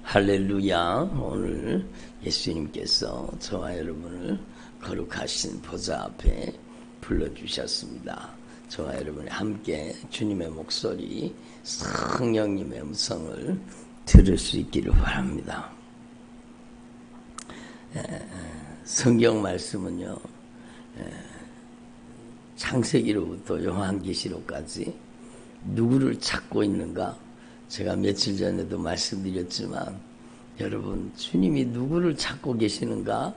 할렐루야. 오늘 예수님께서 저와 여러분을 거룩하신 보좌 앞에 불러주셨습니다. 저와 여러분이 함께 주님의 목소리, 성령님의 음성을 들을 수 있기를 바랍니다. 성경 말씀은요, 창세기로부터 요한계시록까지 누구를 찾고 있는가? 제가 며칠 전에도 말씀드렸지만 여러분, 주님이 누구를 찾고 계시는가?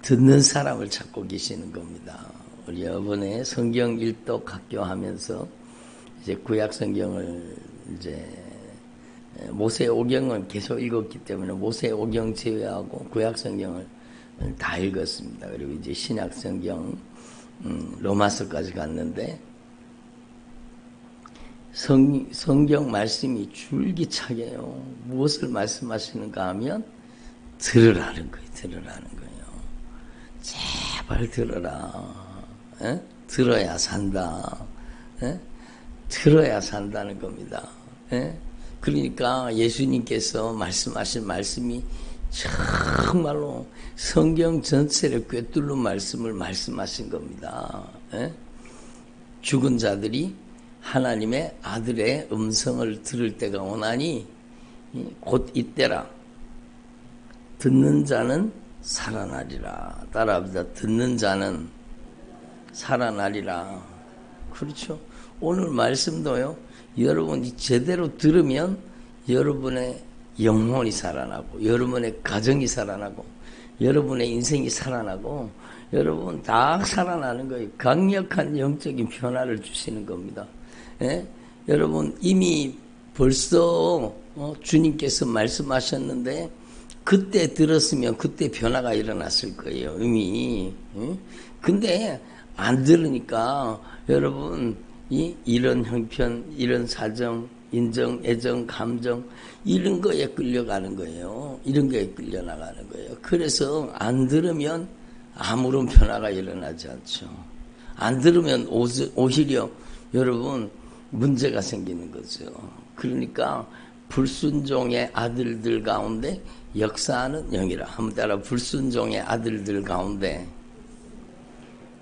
듣는 사람을 찾고 계시는 겁니다. 우리 이번에 성경 일독 학교하면서 이제 구약 성경을 이제 모세 오경을 계속 읽었기 때문에 모세 오경 제외하고 구약 성경을 다 읽었습니다. 그리고 이제 신약 성경 로마서까지 갔는데 성경 말씀이 줄기차게요. 무엇을 말씀하시는가 하면 들으라는 거예요. 들으라는 거예요. 제발 들어라. 들어야 산다. 들어야 산다는 겁니다. 그러니까 예수님께서 말씀하신 말씀이 정말로 성경 전체를 꿰뚫는 말씀을 말씀하신 겁니다. 죽은 자들이 하나님의 아들의 음성을 들을 때가 오나니 곧 이때라. 듣는 자는 살아나리라. 따라합니다. 듣는 자는 살아나리라. 그렇죠. 오늘 말씀도요, 여러분이 제대로 들으면 여러분의 영혼이 살아나고 여러분의 가정이 살아나고 여러분의 인생이 살아나고 여러분 다 살아나는 거예요. 강력한 영적인 변화를 주시는 겁니다. 여러분 이미 벌써 주님께서 말씀하셨는데 그때 들었으면 그때 변화가 일어났을 거예요. 이미. 근데 안 들으니까 여러분 이런 형편, 이런 사정, 인정, 애정, 감정 이런 거에 끌려가는 거예요. 이런 거에 끌려나가는 거예요. 그래서 안 들으면 아무런 변화가 일어나지 않죠. 안 들으면 오히려 여러분 문제가 생기는 거죠. 그러니까 불순종의 아들들 가운데 역사하는 영이라. 한번 따라 불순종의 아들들 가운데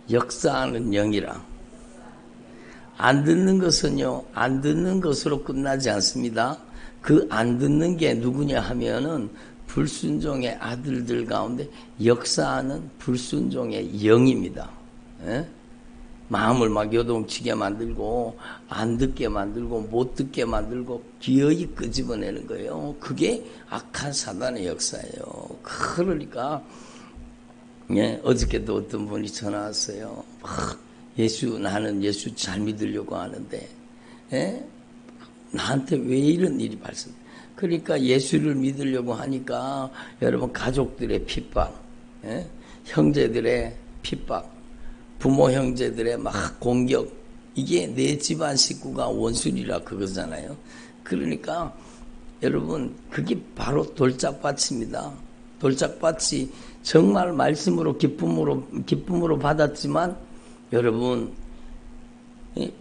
역사하는 영이라. 안 듣는 것은요, 안 듣는 것으로 끝나지 않습니다. 그 안 듣는 게 누구냐 하면은 불순종의 아들들 가운데 역사하는 불순종의 영입니다. 마음을 막 요동치게 만들고 안 듣게 만들고 못 듣게 만들고 기어이 끄집어내는 거예요. 그게 악한 사단의 역사예요. 그러니까 어저께도 어떤 분이 전화 왔어요. 나는 예수 잘 믿으려고 하는데 나한테 왜 이런 일이 발생? 그러니까 예수를 믿으려고 하니까 여러분 가족들의 핍박, 형제들의 핍박, 부모 형제들의 막 공격, 이게 내 집안 식구가 원수리라 그거잖아요. 그러니까 여러분 그게 바로 돌짝밭입니다. 돌짝밭이 정말 말씀으로 기쁨으로 받았지만 여러분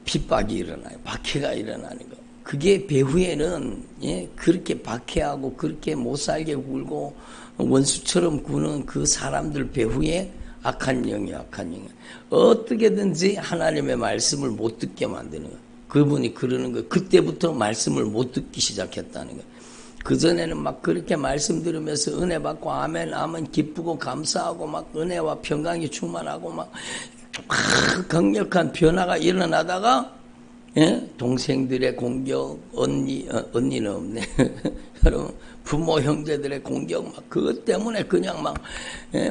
핍박이 일어나요. 박해가 일어나는 거. 그게 배후에는 그렇게 박해하고 그렇게 못살게 굴고 원수처럼 구는 그 사람들 배후에 악한 영이야. 악한 영이야. 어떻게든지 하나님의 말씀을 못 듣게 만드는 거야. 그분이 그러는 거야. 그때부터 말씀을 못 듣기 시작했다는 거야. 그전에는 막 그렇게 말씀 들으면서 은혜 받고 아멘 아멘 기쁘고 감사하고 막 은혜와 평강이 충만하고 막 강력한 변화가 일어나다가 동생들의 공격, 언니는 없네. 여러분 부모 형제들의 공격 막 그것 때문에 그냥 막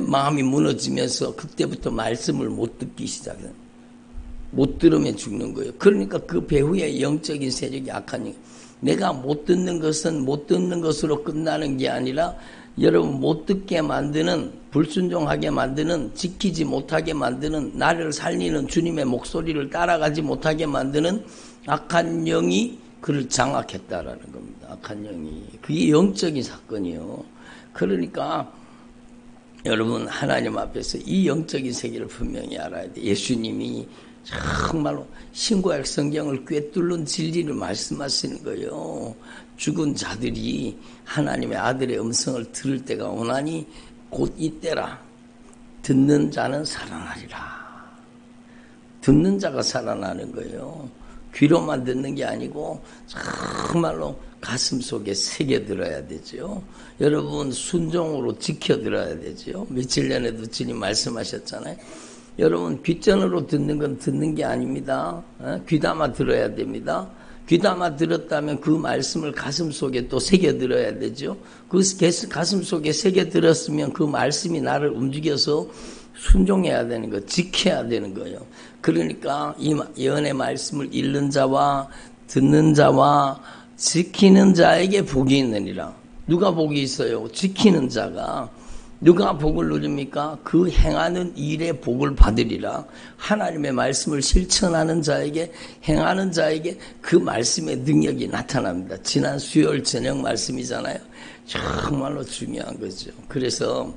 마음이 무너지면서 그때부터 말씀을 못 듣기 시작해요. 못 들으면 죽는 거예요. 그러니까 그 배후에 영적인 세력이 악한 영. 내가 못 듣는 것은 못 듣는 것으로 끝나는 게 아니라 여러분 못 듣게 만드는, 불순종하게 만드는, 지키지 못하게 만드는, 나를 살리는 주님의 목소리를 따라가지 못하게 만드는 악한 영이 그를 장악했다라는 겁니다. 악한 영이. 그게 영적인 사건이요. 그러니까 여러분 하나님 앞에서 이 영적인 세계를 분명히 알아야 돼. 예수님이 정말로 신구약 성경을 꿰뚫는 진리를 말씀하시는 거예요. 죽은 자들이 하나님의 아들의 음성을 들을 때가 오나니 곧 이때라. 듣는 자는 살아나리라. 듣는 자가 살아나는 거예요. 귀로만 듣는 게 아니고 정말로 가슴 속에 새겨들어야 되죠. 여러분 순종으로 지켜들어야 되죠. 며칠 전에도 주님 말씀하셨잖아요. 여러분 귓전으로 듣는 건 듣는 게 아닙니다. 귀담아 들어야 됩니다. 귀담아 들었다면 그 말씀을 가슴 속에 또 새겨들어야 되죠. 그 가슴 속에 새겨들었으면 그 말씀이 나를 움직여서 순종해야 되는 거, 지켜야 되는 거예요. 그러니까 이 예언의 말씀을 읽는 자와 듣는 자와 지키는 자에게 복이 있느니라. 누가 복이 있어요? 지키는 자가. 누가 복을 누립니까? 그 행하는 일에 복을 받으리라. 하나님의 말씀을 실천하는 자에게, 행하는 자에게 그 말씀의 능력이 나타납니다. 지난 수요일 저녁 말씀이잖아요. 정말로 중요한 거죠. 그래서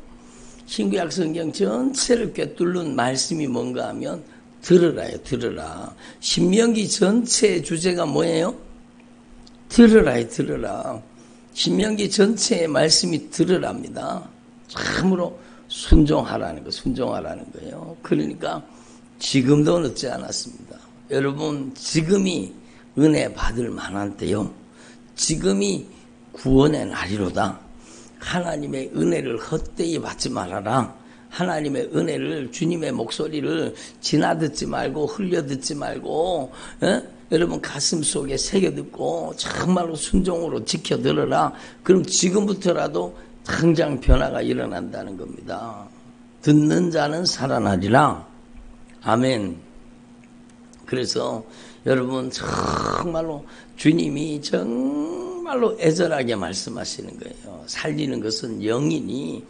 신구약 성경 전체를 꿰뚫는 말씀이 뭔가 하면 들으라요. 들으라. 신명기 전체의 주제가 뭐예요? 들으라요. 들으라. 신명기 전체의 말씀이 들으랍니다. 참으로 순종하라는 거, 순종하라는 거예요. 그러니까 지금도 늦지 않았습니다. 여러분, 지금이 은혜 받을 만한 때요. 지금이 구원의 날이로다. 하나님의 은혜를 헛되이 받지 말아라. 하나님의 은혜를, 주님의 목소리를 지나듣지 말고 흘려듣지 말고 여러분 가슴 속에 새겨듣고 정말로 순종으로 지켜들어라. 그럼 지금부터라도 당장 변화가 일어난다는 겁니다. 듣는 자는 살아나리라. 아멘. 그래서 여러분 정말로 주님이 정말로 애절하게 말씀하시는 거예요. 살리는 것은 영이니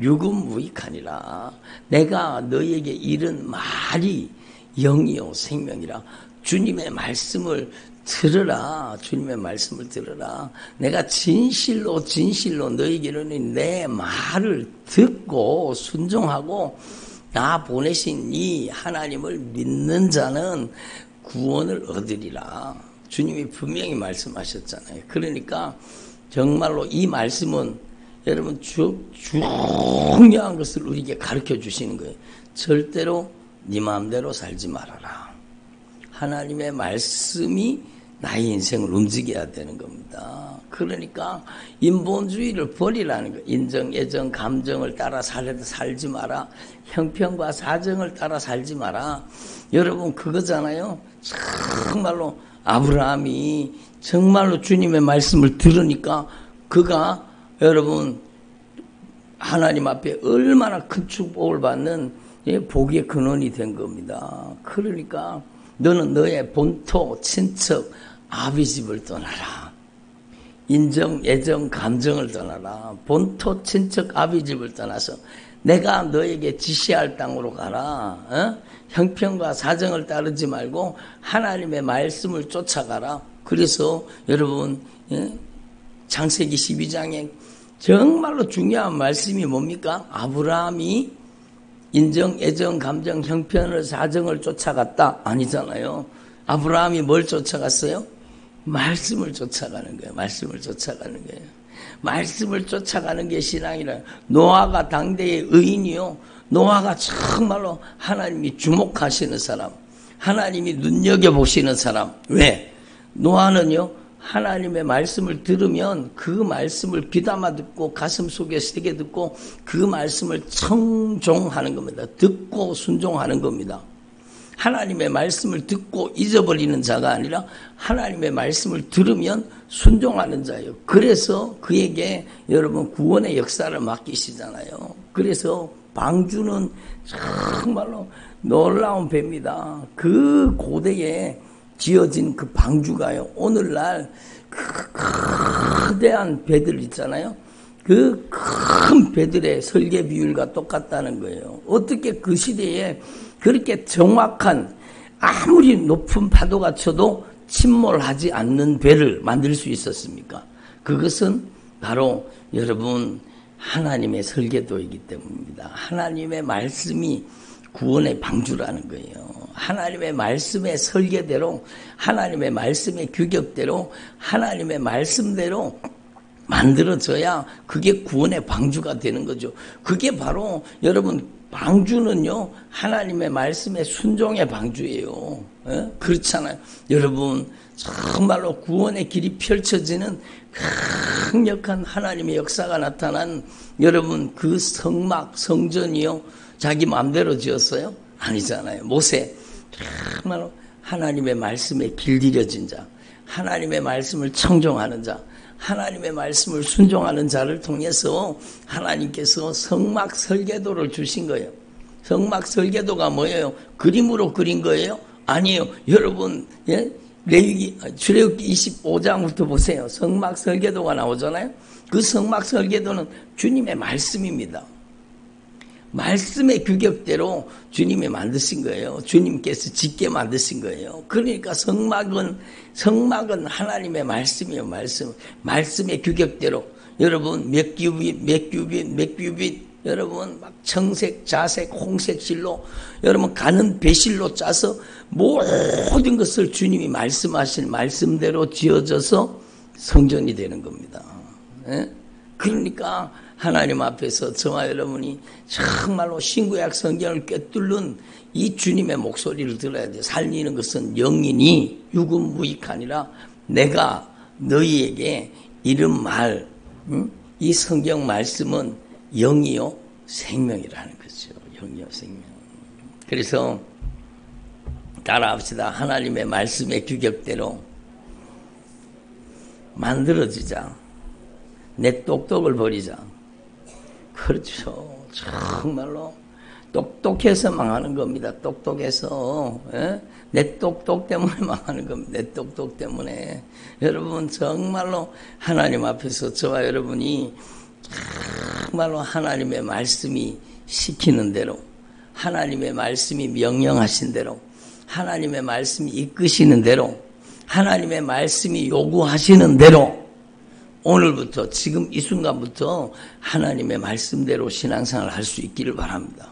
육은 무익하니라. 내가 너에게 이른 말이 영이요 생명이라. 주님의 말씀을 들으라. 주님의 말씀을 들으라. 내가 진실로 너에게 이르니 내 말을 듣고 순종하고 나 보내신 이 하나님을 믿는 자는 구원을 얻으리라. 주님이 분명히 말씀하셨잖아요. 그러니까 정말로 이 말씀은 여러분 중요한 것을 우리에게 가르쳐 주시는 거예요. 절대로 네 마음대로 살지 말아라. 하나님의 말씀이 나의 인생을 움직여야 되는 겁니다. 그러니까 인본주의를 버리라는 거예요. 인정, 애정, 감정을 따라 살지 마라. 형편과 사정을 따라 살지 마라. 여러분 그거잖아요. 정말로 아브라함이 정말로 주님의 말씀을 들으니까 그가 여러분 하나님 앞에 얼마나 큰 축복을 받는 복의 근원이 된 겁니다. 그러니까 너는 너의 본토, 친척, 아비집을 떠나라. 인정, 애정, 감정을 떠나라. 본토, 친척, 아비집을 떠나서 내가 너에게 지시할 땅으로 가라. 형편과 사정을 따르지 말고 하나님의 말씀을 쫓아가라. 그래서 여러분 창세기 12장에 정말로 중요한 말씀이 뭡니까? 아브라함이 인정, 애정, 감정, 형편을, 사정을 쫓아갔다? 아니잖아요. 아브라함이 뭘 쫓아갔어요? 말씀을 쫓아가는 거예요. 말씀을 쫓아가는 거예요. 말씀을 쫓아가는 게 신앙이라. 노아가 당대의 의인이요. 노아가 정말로 하나님이 주목하시는 사람, 하나님이 눈여겨보시는 사람. 왜? 노아는요, 하나님의 말씀을 들으면 그 말씀을 귀담아 듣고 가슴 속에 새겨 듣고 그 말씀을 청종하는 겁니다. 듣고 순종하는 겁니다. 하나님의 말씀을 듣고 잊어버리는 자가 아니라 하나님의 말씀을 들으면 순종하는 자예요. 그래서 그에게 여러분 구원의 역사를 맡기시잖아요. 그래서 방주는 정말로 놀라운 배입니다. 그 고대에 지어진 그 방주가요. 오늘날 거대한 배들 있잖아요. 그 큰 배들의 설계 비율과 똑같다는 거예요. 어떻게 그 시대에 그렇게 정확한 아무리 높은 파도가 쳐도 침몰하지 않는 배를 만들 수 있었습니까? 그것은 바로 여러분 하나님의 설계도이기 때문입니다. 하나님의 말씀이 구원의 방주라는 거예요. 하나님의 말씀의 설계대로, 하나님의 말씀의 규격대로, 하나님의 말씀대로 만들어져야 그게 구원의 방주가 되는 거죠. 그게 바로 여러분 방주는요, 하나님의 말씀의 순종의 방주예요. 그렇잖아요. 여러분 정말로 구원의 길이 펼쳐지는 강력한 하나님의 역사가 나타난 여러분 그 성막 성전이요, 자기 마음대로 지었어요? 아니잖아요. 모세 정말로 하나님의 말씀에 길들여진 자, 하나님의 말씀을 청종하는 자, 하나님의 말씀을 순종하는 자를 통해서 하나님께서 성막 설계도를 주신 거예요. 성막 설계도가 뭐예요? 그림으로 그린 거예요? 아니에요. 여러분, 출애굽기 25장부터 보세요. 성막 설계도가 나오잖아요. 그 성막 설계도는 주님의 말씀입니다. 말씀의 규격대로 주님이 만드신 거예요. 주님께서 짓게 만드신 거예요. 그러니까 성막은 하나님의 말씀이에요. 말씀의 규격대로. 여러분 몇 규빗 여러분 막 청색, 자색, 홍색 실로 여러분 가는 배실로 짜서 모든 것을 주님이 말씀하신 말씀대로 지어져서 성전이 되는 겁니다. 그러니까 하나님 앞에서 저와 여러분이 정말로 신구약 성경을 꿰뚫는 이 주님의 목소리를 들어야 돼요. 살리는 것은 영이니 육은 무익하니라. 내가 너희에게 이런 말, 이 성경 말씀은 영이요 생명이라는 거죠. 영이요 생명. 그래서 따라합시다. 하나님의 말씀의 규격대로 만들어지자. 내 똑똑을 버리자. 그렇죠. 정말로 똑똑해서 망하는 겁니다. 똑똑해서. 내 똑똑 때문에 망하는 겁니다. 내 똑똑 때문에. 여러분 정말로 하나님 앞에서 저와 여러분이 정말로 하나님의 말씀이 시키는 대로, 하나님의 말씀이 명령하신 대로, 하나님의 말씀이 이끄시는 대로, 하나님의 말씀이 요구하시는 대로 오늘부터 지금 이 순간부터 하나님의 말씀대로 신앙생활을 할 수 있기를 바랍니다.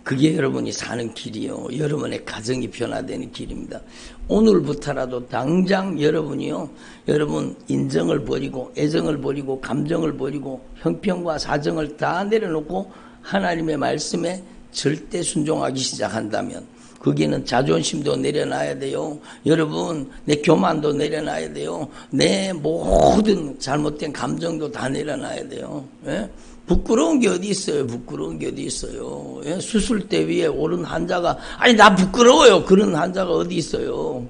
그게 여러분이 사는 길이요. 여러분의 가정이 변화되는 길입니다. 오늘부터라도 당장 여러분이요. 여러분 인정을 버리고 애정을 버리고 감정을 버리고 형편과 사정을 다 내려놓고 하나님의 말씀에 절대 순종하기 시작한다면 거기는 자존심도 내려놔야 돼요. 여러분 내 교만도 내려놔야 돼요. 내 모든 잘못된 감정도 다 내려놔야 돼요. 부끄러운 게 어디 있어요? 부끄러운 게 어디 있어요? 수술대 위에 오른 환자가 아니 나 부끄러워요. 그런 환자가 어디 있어요?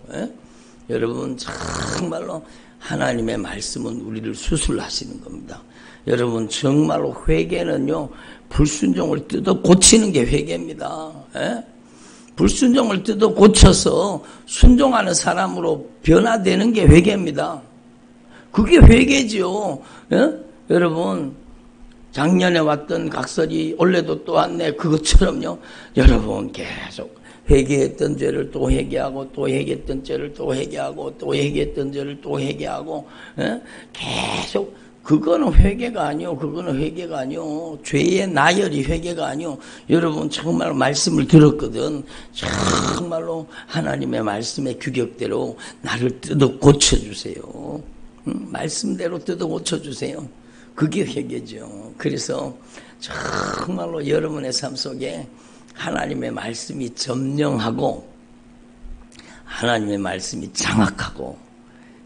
여러분 정말로 하나님의 말씀은 우리를 수술하시는 겁니다. 여러분 정말로 회개는요 불순종을 뜯어 고치는 게 회개입니다. 불순종을 뜯어 고쳐서 순종하는 사람으로 변화되는 게 회개입니다. 그게 회개지요. 여러분 작년에 왔던 각설이 올해도 또 왔네. 그것처럼요. 여러분 계속 회개했던 죄를 또 회개하고 또 회개했던 죄를 또 회개하고 또 회개했던 죄를 또 회개하고 계속 그거는 회개가 아니요. 그거는 회개가 아니요. 죄의 나열이 회개가 아니요. 여러분 정말 말씀을 들었거든. 정말로 하나님의 말씀의 규격대로 나를 뜯어 고쳐주세요. 말씀대로 뜯어 고쳐주세요. 그게 회개죠. 그래서 정말로 여러분의 삶 속에 하나님의 말씀이 점령하고 하나님의 말씀이 장악하고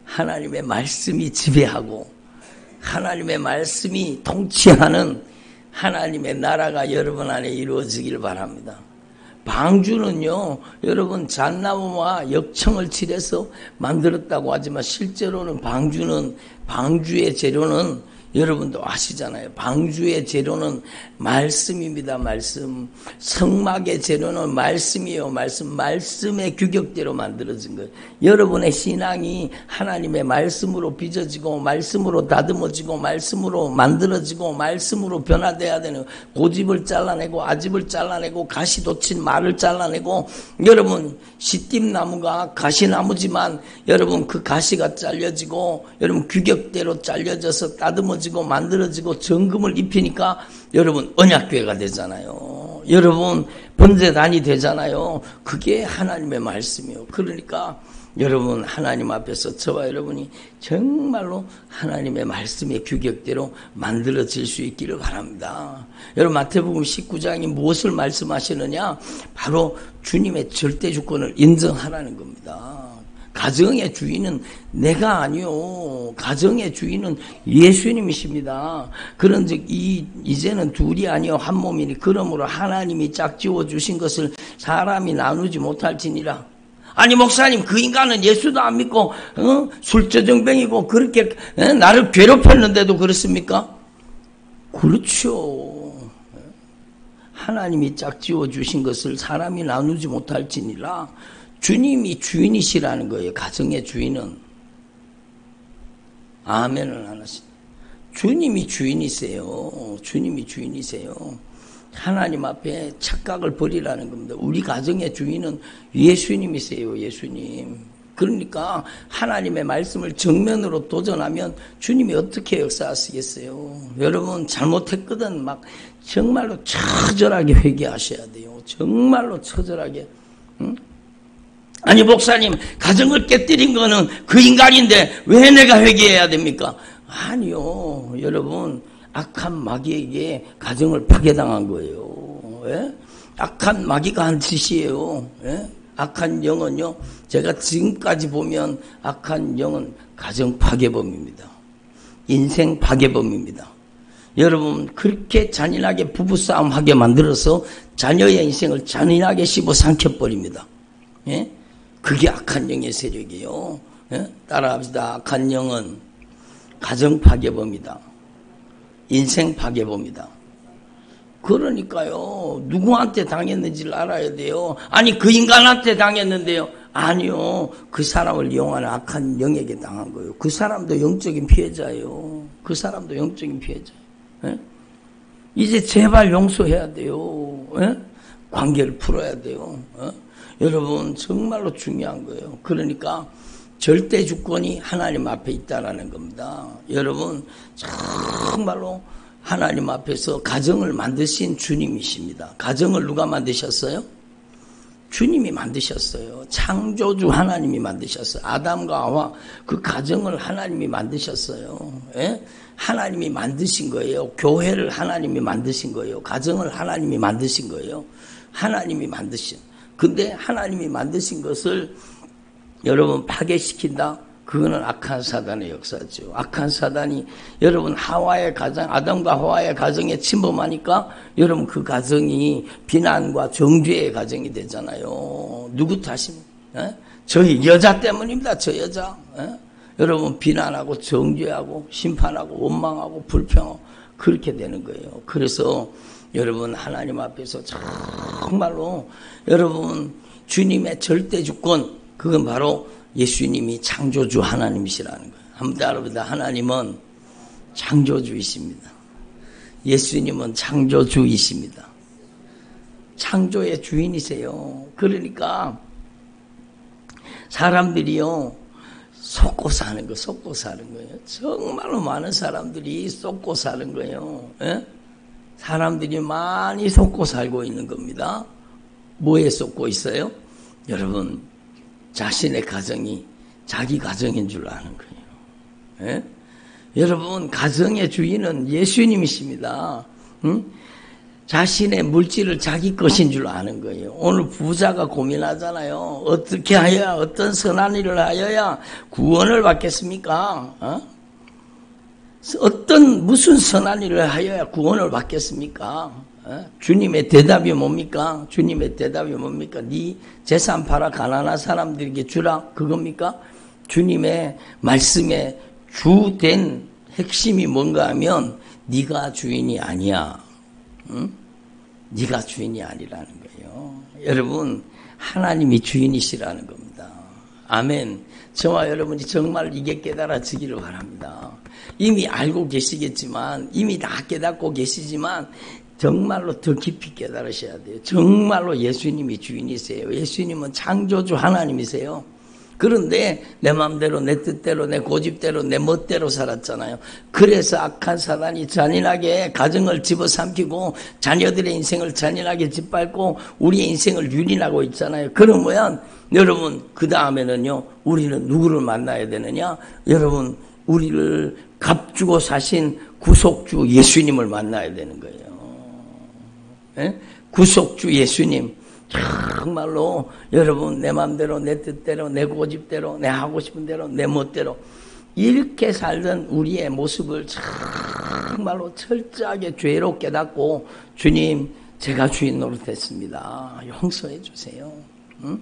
하나님의 말씀이 지배하고 하나님의 말씀이 통치하는 하나님의 나라가 여러분 안에 이루어지길 바랍니다. 방주는요, 여러분 잣나무와 역청을 칠해서 만들었다고 하지만 실제로는 방주의 재료는 여러분도 아시잖아요. 방주의 재료는 말씀입니다. 말씀. 성막의 재료는 말씀이에요. 말씀의 규격대로 만들어진 거예요. 여러분의 신앙이 하나님의 말씀으로 빚어지고 말씀으로 다듬어지고 말씀으로 만들어지고 말씀으로 변화돼야 되는 고집을 잘라내고 아집을 잘라내고 가시 돋친 말을 잘라내고 여러분 시띠나무가 가시나무지만 여러분 그 가시가 잘려지고 여러분 규격대로 잘려져서 다듬어지고 만들어지고 정금을 입히니까 여러분 언약궤가 되잖아요. 여러분 번제단이 되잖아요. 그게 하나님의 말씀이에요. 그러니까 여러분 하나님 앞에서 저와 여러분이 정말로 하나님의 말씀의 규격대로 만들어질 수 있기를 바랍니다. 여러분 마태복음 19장이 무엇을 말씀하시느냐? 바로 주님의 절대 주권을 인정하라는 겁니다. 가정의 주인은 내가 아니요. 가정의 주인은 예수님이십니다. 그런즉 이제는 둘이 아니요 한 몸이니 그러므로 하나님이 짝지어 주신 것을 사람이 나누지 못할지니라. 아니 목사님 그 인간은 예수도 안 믿고 술저정병이고 그렇게 나를 괴롭혔는데도 그렇습니까? 그렇죠. 하나님이 짝지어 주신 것을 사람이 나누지 못할지니라. 주님이 주인이시라는 거예요. 가정의 주인은. 아멘을 안 하시네. 주님이 주인이세요. 주님이 주인이세요. 하나님 앞에 착각을 버리라는 겁니다. 우리 가정의 주인은 예수님이세요. 예수님. 그러니까 하나님의 말씀을 정면으로 도전하면 주님이 어떻게 역사하시겠어요? 여러분 잘못했거든 막 정말로 처절하게 회개하셔야 돼요. 정말로 처절하게. 응? 아니 목사님 가정을 깨뜨린 거는 그 인간인데 왜 내가 회개해야 됩니까? 아니요. 여러분 악한 마귀에게 가정을 파괴당한 거예요. 예? 악한 마귀가 한 짓이에요. 예? 악한 영은요. 제가 지금까지 보면 악한 영은 가정 파괴범입니다. 인생 파괴범입니다. 여러분 그렇게 잔인하게 부부싸움하게 만들어서 자녀의 인생을 잔인하게 씹어 삼켜버립니다. 예? 그게 악한 영의 세력이에요. 예? 따라합시다. 악한 영은 가정 파괴범이다. 인생 파괴범이다. 그러니까요. 누구한테 당했는지를 알아야 돼요. 아니 그 인간한테 당했는데요. 아니요. 그 사람을 이용하는 악한 영에게 당한 거예요. 그 사람도 영적인 피해자예요. 그 사람도 영적인 피해자예요. 예? 이제 제발 용서해야 돼요. 예? 관계를 풀어야 돼요. 예? 여러분 정말로 중요한 거예요. 그러니까 절대 주권이 하나님 앞에 있다라는 겁니다. 여러분 정말로 하나님 앞에서 가정을 만드신 주님이십니다. 가정을 누가 만드셨어요? 주님이 만드셨어요. 창조주 하나님이 만드셨어요. 아담과 하와 그 가정을 하나님이 만드셨어요. 예? 하나님이 만드신 거예요. 교회를 하나님이 만드신 거예요. 가정을 하나님이 만드신 거예요. 하나님이 만드신. 근데 하나님이 만드신 것을 여러분 파괴시킨다? 그거는 악한 사단의 역사죠. 악한 사단이 여러분 하와의 가정, 아담과 하와의 가정에 침범하니까 여러분 그 가정이 비난과 정죄의 가정이 되잖아요. 누구 탓입니까? 저 여자 때문입니다. 저 여자. 여러분 비난하고 정죄하고 심판하고 원망하고 불평하고 그렇게 되는 거예요. 그래서 여러분 하나님 앞에서 정말로 여러분 주님의 절대 주권 그건 바로 예수님이 창조주 하나님이시라는 거예요. 한번 따라합니다. 하나님은 창조주이십니다. 예수님은 창조주이십니다. 창조의 주인이세요. 그러니까 사람들이요 속고 사는 거, 속고 사는 거예요. 정말로 많은 사람들이 속고 사는 거예요. 예? 사람들이 많이 속고 살고 있는 겁니다. 뭐에 속고 있어요? 여러분 자신의 가정이 자기 가정인 줄 아는 거예요. 예? 여러분 가정의 주인은 예수님이십니다. 응? 자신의 물질을 자기 것인 줄 아는 거예요. 오늘 부자가 고민하잖아요. 어떻게 하여야 어떤 선한 일을 하여야 구원을 받겠습니까? 무슨 선한 일을 하여야 구원을 받겠습니까? 주님의 대답이 뭡니까? 주님의 대답이 뭡니까? 네 재산 팔아 가난한 사람들에게 주라 그겁니까? 주님의 말씀의 주된 핵심이 뭔가 하면 네가 주인이 아니야. 응? 네가 주인이 아니라는 거예요. 여러분 하나님이 주인이시라는 겁니다. 아멘. 저와 여러분이 정말 이게 깨달아지기를 바랍니다. 이미 알고 계시겠지만 이미 다 깨닫고 계시지만 정말로 더 깊이 깨달으셔야 돼요. 정말로 예수님이 주인이세요. 예수님은 창조주 하나님이세요. 그런데 내 마음대로 내 뜻대로 내 고집대로 내 멋대로 살았잖아요. 그래서 악한 사단이 잔인하게 가정을 집어삼키고 자녀들의 인생을 잔인하게 짓밟고 우리의 인생을 유린하고 있잖아요. 그러면 여러분 그 다음에는요 우리는 누구를 만나야 되느냐? 여러분 우리를 값주고 사신 구속주 예수님을 만나야 되는 거예요. 예? 구속주 예수님. 정말로 여러분 내 마음대로 내 뜻대로 내 고집대로 내 하고 싶은 대로 내 멋대로 이렇게 살던 우리의 모습을 정말로 철저하게 죄로 깨닫고 주님 제가 주인 노릇했습니다. 용서해 주세요. 응?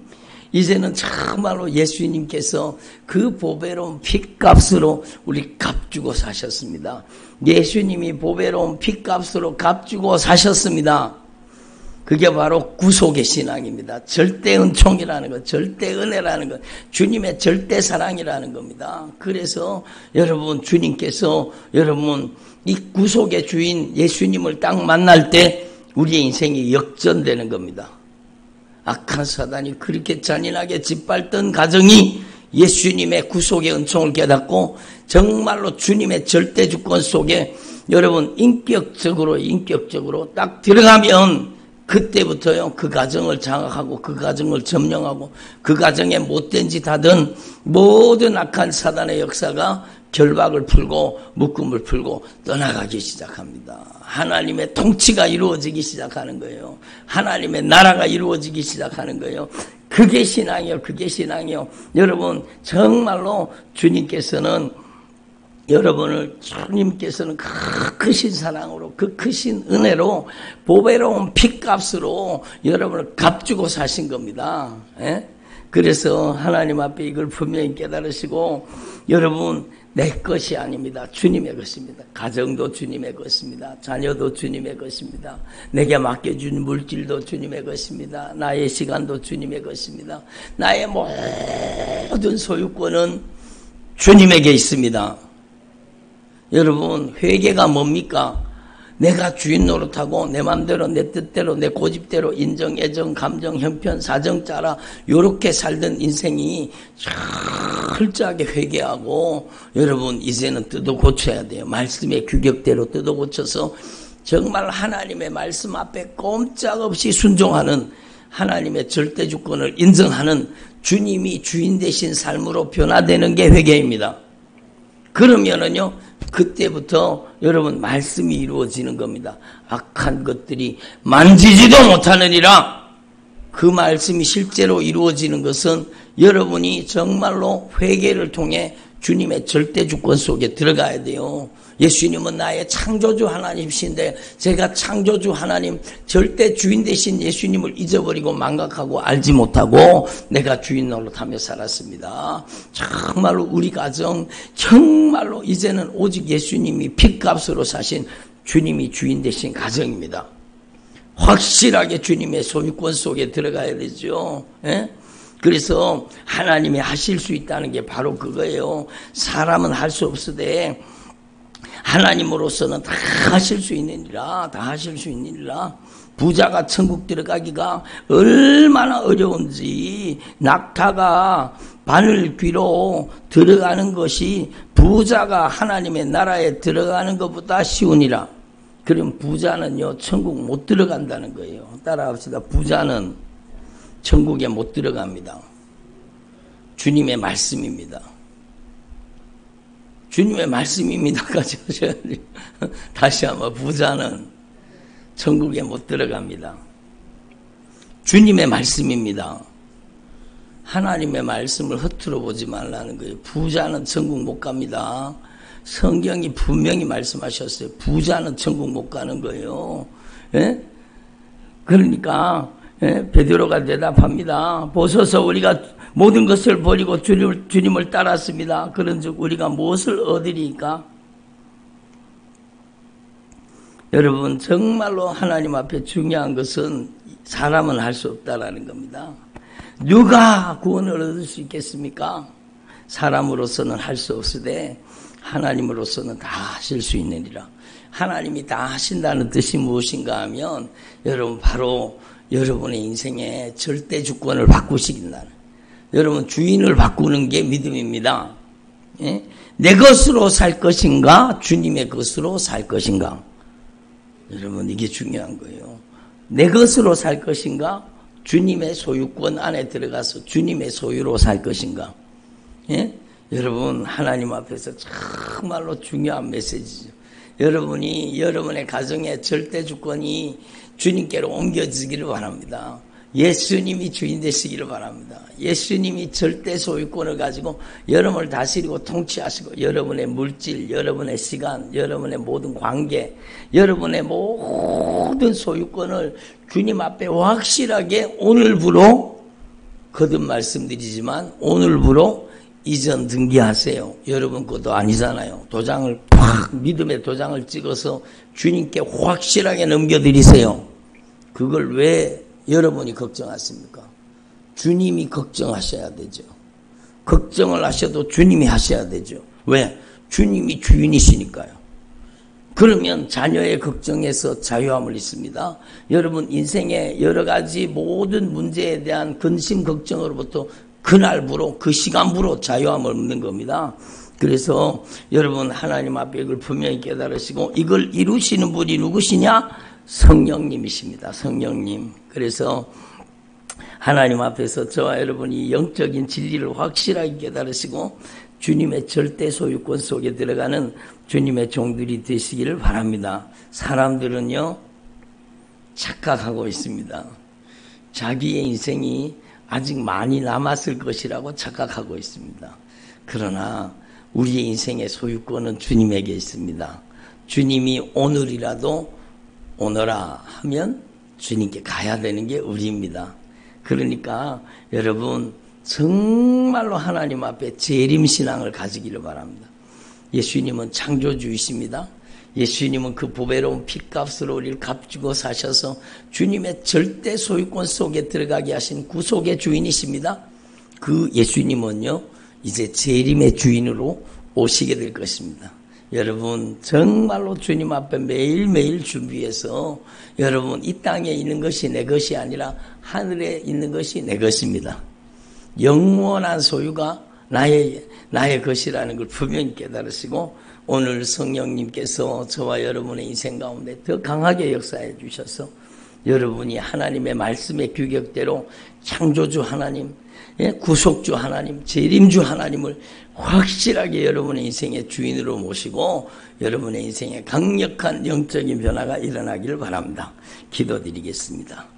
이제는 정말로 예수님께서 그 보배로운 핏값으로 우리 값주고 사셨습니다. 예수님이 보배로운 핏값으로 값주고 사셨습니다. 그게 바로 구속의 신앙입니다. 절대 은총이라는 것, 절대 은혜라는 것, 주님의 절대 사랑이라는 겁니다. 그래서 여러분 주님께서 여러분 이 구속의 주인 예수님을 딱 만날 때 우리의 인생이 역전되는 겁니다. 악한 사단이 그렇게 잔인하게 짓밟던 가정이 예수님의 구속의 은총을 깨닫고 정말로 주님의 절대 주권 속에 여러분 인격적으로 딱 들어가면 그때부터요 그 가정을 장악하고 그 가정을 점령하고 그 가정에 못된 짓 하던 모든 악한 사단의 역사가 결박을 풀고 묶음을 풀고 떠나가기 시작합니다. 하나님의 통치가 이루어지기 시작하는 거예요. 하나님의 나라가 이루어지기 시작하는 거예요. 그게 신앙이요. 그게 신앙이요. 여러분 정말로 주님께서는 주님께서는 그 크신 사랑으로 그 크신 은혜로 보배로운 핏값으로 여러분을 값주고 사신 겁니다. 예? 그래서 하나님 앞에 이걸 분명히 깨달으시고 여러분 내 것이 아닙니다. 주님의 것입니다. 가정도 주님의 것입니다. 자녀도 주님의 것입니다. 내게 맡겨준 물질도 주님의 것입니다. 나의 시간도 주님의 것입니다. 나의 모든 소유권은 주님에게 있습니다. 여러분 회개가 뭡니까? 내가 주인 노릇하고 내 맘대로 내 뜻대로 내 고집대로 인정, 애정, 감정, 형편, 사정 짜라 요렇게 살던 인생이 철저하게 회개하고 여러분 이제는 뜯어 고쳐야 돼요. 말씀의 규격대로 뜯어 고쳐서 정말 하나님의 말씀 앞에 꼼짝없이 순종하는 하나님의 절대 주권을 인정하는 주님이 주인 되신 삶으로 변화되는 게 회개입니다. 그러면은요 그때부터 여러분 말씀이 이루어지는 겁니다. 악한 것들이 만지지도 못하느니라. 그 말씀이 실제로 이루어지는 것은 여러분이 정말로 회개를 통해 주님의 절대 주권 속에 들어가야 돼요. 예수님은 나의 창조주 하나님이신데 제가 창조주 하나님 절대 주인 되신 예수님을 잊어버리고 망각하고 알지 못하고 내가 주인 노릇하며 살았습니다. 정말로 우리 가정 정말로 이제는 오직 예수님이 핏값으로 사신 주님이 주인 되신 가정입니다. 확실하게 주님의 소유권 속에 들어가야 되죠. 예? 그래서 하나님이 하실 수 있다는 게 바로 그거예요. 사람은 할 수 없으되 하나님으로서는 다 하실 수 있느니라. 다 하실 수 있느니라. 부자가 천국 들어가기가 얼마나 어려운지 낙타가 바늘 귀로 들어가는 것이 부자가 하나님의 나라에 들어가는 것보다 쉬우니라. 그럼 부자는요 천국 못 들어간다는 거예요. 따라합시다. 부자는 천국에 못 들어갑니다. 주님의 말씀입니다. 주님의 말씀입니다까지 하셔야 돼요. 다시 한번 부자는 천국에 못 들어갑니다. 주님의 말씀입니다. 하나님의 말씀을 허투루 보지 말라는 거예요. 부자는 천국 못 갑니다. 성경이 분명히 말씀하셨어요. 부자는 천국 못 가는 거예요. 예? 그러니까 베드로가 대답합니다. 보소서 우리가 모든 것을 버리고 주님을 따랐습니다. 그런즉 우리가 무엇을 얻으리까? 여러분 정말로 하나님 앞에 중요한 것은 사람은 할 수 없다라는 겁니다. 누가 구원을 얻을 수 있겠습니까? 사람으로서는 할 수 없으되 하나님으로서는 다 하실 수 있느니라. 하나님이 다 하신다는 뜻이 무엇인가 하면 여러분 바로 여러분의 인생에 절대 주권을 바꾸시긴다는 여러분 주인을 바꾸는 게 믿음입니다. 예? 내 것으로 살 것인가 주님의 것으로 살 것인가. 여러분 이게 중요한 거예요. 내 것으로 살 것인가 주님의 소유권 안에 들어가서 주님의 소유로 살 것인가. 예? 여러분 하나님 앞에서 정말로 중요한 메시지죠. 여러분이 여러분의 가정의 절대 주권이 주님께로 옮겨지기를 바랍니다. 예수님이 주인 되시기를 바랍니다. 예수님이 절대 소유권을 가지고 여러분을 다스리고 통치하시고 여러분의 물질, 여러분의 시간, 여러분의 모든 관계, 여러분의 모든 소유권을 주님 앞에 확실하게 오늘부로 거듭 말씀드리지만 오늘부로 이전 등기하세요. 여러분 것도 아니잖아요. 도장을 팍 믿음의 도장을 찍어서 주님께 확실하게 넘겨드리세요. 그걸 왜 여러분이 걱정하십니까? 주님이 걱정하셔야 되죠. 걱정을 하셔도 주님이 하셔야 되죠. 왜? 주님이 주인이시니까요. 그러면 자녀의 걱정에서 자유함을 있습니다. 여러분 인생의 여러 가지 모든 문제에 대한 근심 걱정으로부터 그날부로 그 시간부로 자유함을 얻는 겁니다. 그래서 여러분 하나님 앞에 이걸 분명히 깨달으시고 이걸 이루시는 분이 누구시냐? 성령님이십니다. 성령님. 그래서 하나님 앞에서 저와 여러분이 영적인 진리를 확실하게 깨달으시고 주님의 절대 소유권 속에 들어가는 주님의 종들이 되시기를 바랍니다. 사람들은요 착각하고 있습니다. 자기의 인생이 아직 많이 남았을 것이라고 착각하고 있습니다. 그러나 우리의 인생의 소유권은 주님에게 있습니다. 주님이 오늘이라도 오너라 하면 주님께 가야 되는 게 우리입니다. 그러니까 여러분 정말로 하나님 앞에 재림신앙을 가지기를 바랍니다. 예수님은 창조주이십니다. 예수님은 그 보배로운 핏값으로 우리를 값주고 사셔서 주님의 절대 소유권 속에 들어가게 하신 구속의 주인이십니다. 그 예수님은요 이제 재림의 주인으로 오시게 될 것입니다. 여러분 정말로 주님 앞에 매일매일 준비해서 여러분 이 땅에 있는 것이 내 것이 아니라 하늘에 있는 것이 내 것입니다. 영원한 소유가 나의 것이라는 걸 분명히 깨달으시고 오늘 성령님께서 저와 여러분의 인생 가운데 더 강하게 역사해 주셔서 여러분이 하나님의 말씀의 규격대로 창조주 하나님, 구속주 하나님, 재림주 하나님을 확실하게 여러분의 인생의 주인으로 모시고 여러분의 인생에 강력한 영적인 변화가 일어나기를 바랍니다. 기도드리겠습니다.